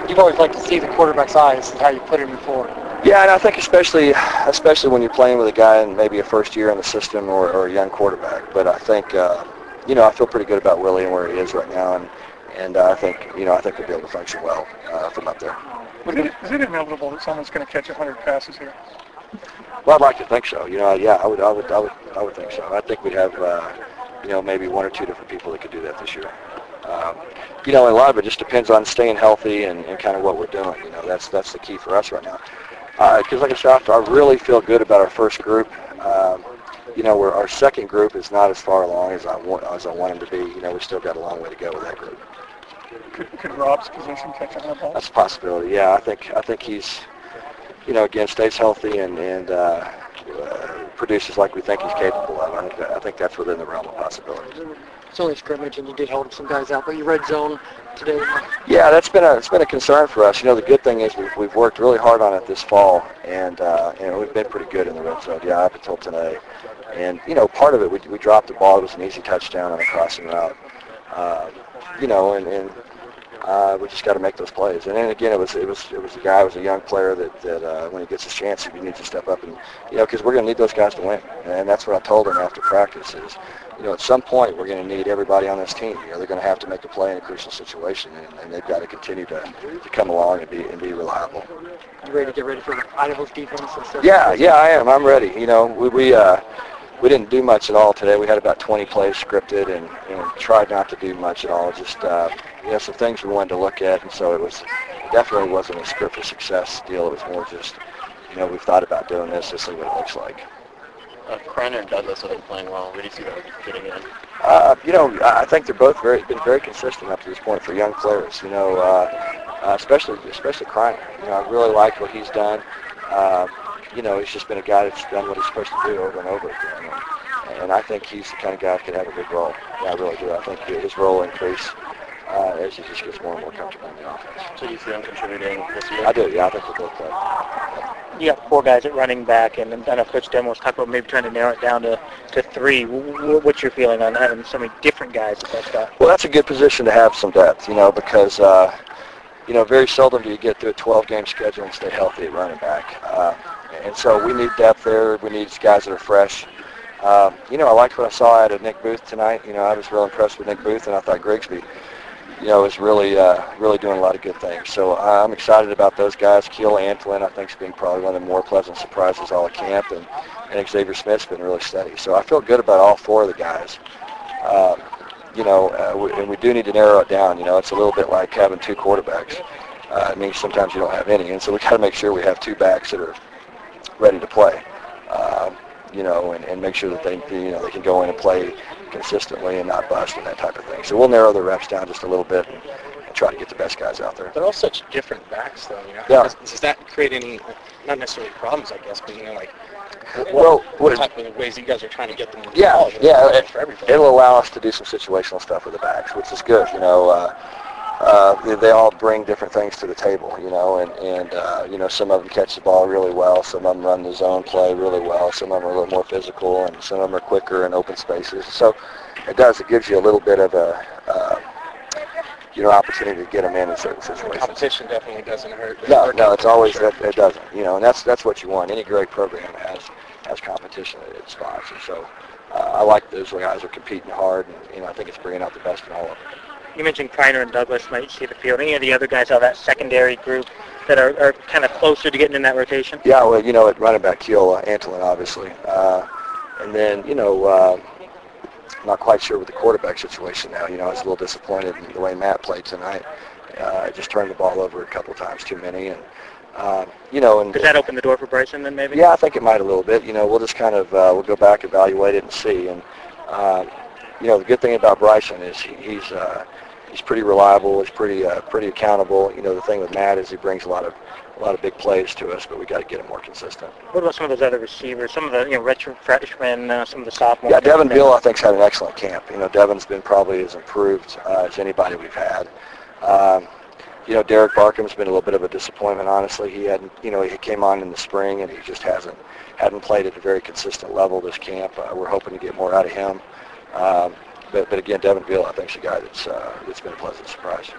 you've always liked to see the quarterback's eyes and how you put him before. Yeah, and I think especially when you're playing with a guy in maybe a first year in the system or a young quarterback. But I think I feel pretty good about Willie and where he is right now, and I think we'll be able to function well from up there. Is it inevitable that someone's going to catch 100 passes here? Well, I'd like to think so. Yeah, I would think so. I think we'd have maybe one or two different people that could do that this year. And a lot of it just depends on staying healthy and kind of what we're doing. That's the key for us right now. Because like I said, I really feel good about our first group. Where our second group is not as far along as I want them to be. We still got a long way to go with that group. Could Rob's position catch 100 balls? That's a possibility. Yeah, I think he's, again, stays healthy and produces like we think he's capable of. I think that's within the realm of possibilities. It's only scrimmage, and you did hold some guys out, but you red zone today. Yeah, it's been a concern for us. The good thing is we've worked really hard on it this fall, and we've been pretty good in the red zone. Yeah, up until today, and part of it we dropped the ball. It was an easy touchdown on a crossing route. We just got to make those plays. And then again, it was a guy, it was a young player that when he gets his chance, he needs to step up and because we're going to need those guys to win. And that's what I told him after practice is, at some point we're going to need everybody on this team. They're going to have to make a play in a crucial situation, and they've got to continue to come along and be reliable. You ready to get ready for Idaho's defense? Yeah, I am. I'm ready. We didn't do much at all today. We had about 20 plays scripted and tried not to do much at all. Just some things we wanted to look at, and so it definitely wasn't a script for success deal. It was more just we've thought about doing this. This is what it looks like. Kreiner and Douglas have been playing well. Where do you see that fitting in? I think they're both been very consistent up to this point for young players. Especially Kreiner. I really like what he's done. He's just been a guy that's done what he's supposed to do over and over again. And I think he's the kind of guy that could have a big role. Yeah, I really do. I think his role will increase as he just gets more and more comfortable in the offense. So you see him contributing this year? I do, yeah. I think we'll both play. You got 4 guys at running back, and I know Coach Denver was talking about maybe trying to narrow it down to 3. What's your feeling on having so many different guys at that spot? Well, that's a good position to have some depth, because very seldom do you get through a 12-game schedule and stay healthy at running back. And so we need depth there. We need guys that are fresh. I liked what I saw out of Nick Booth tonight. I was real impressed with Nick Booth, and I thought Grigsby, is really doing a lot of good things. So I'm excited about those guys. Keelan Antolin, I think, has been probably one of the more pleasant surprises all of camp, and Xavier Smith's been really steady. So I feel good about all 4 of the guys. And we do need to narrow it down. It's a little bit like having 2 quarterbacks. It means sometimes you don't have any, and so we got to make sure we have 2 backs that are ready to play, and make sure that they can go in and play consistently and not bust and that type of thing. So we'll narrow the reps down just a little bit and try to get the best guys out there. They're all such different backs, though. Yeah. Does that create any, not necessarily problems, I guess, but what type of ways you guys are trying to get them? Yeah. It'll allow us to do some situational stuff with the backs, which is good. They all bring different things to the table, and some of them catch the ball really well, some of them run the zone play really well, some of them are a little more physical, and some of them are quicker in open spaces. So it gives you a little bit of a, opportunity to get them in certain situations. Competition definitely doesn't hurt. No, it's always, it doesn't, and that's what you want. Any great program has competition at its spots, and so I like those guys are competing hard, and I think it's bringing out the best in all of them. You mentioned Kreiner and Douglas might see the field. Any of the other guys out of that secondary group that are kind of closer to getting in that rotation? Yeah, well, at running back, Keelan Antolin, obviously. And then, not quite sure with the quarterback situation now. I was a little disappointed in the way Matt played tonight. Just turned the ball over a couple of times too many. And, Does that open the door for Bryson then maybe? Yeah, I think it might a little bit. We'll just kind of, we'll go back, evaluate it, and see. And, the good thing about Bryson is he's pretty reliable. He's pretty accountable. The thing with Matt is he brings a lot of big plays to us, but we got to get him more consistent. What about some of those other receivers? Some of the redshirt freshmen, some of the sophomores. Yeah, Devin Beal I think's had an excellent camp. Devin's been probably as improved as anybody we've had. Derek Barkham's been a little bit of a disappointment, honestly. He hadn't, he came on in the spring and he just hadn't played at a very consistent level this camp. We're hoping to get more out of him. But again, Devin Beal, I think, is a guy that's been a pleasant surprise.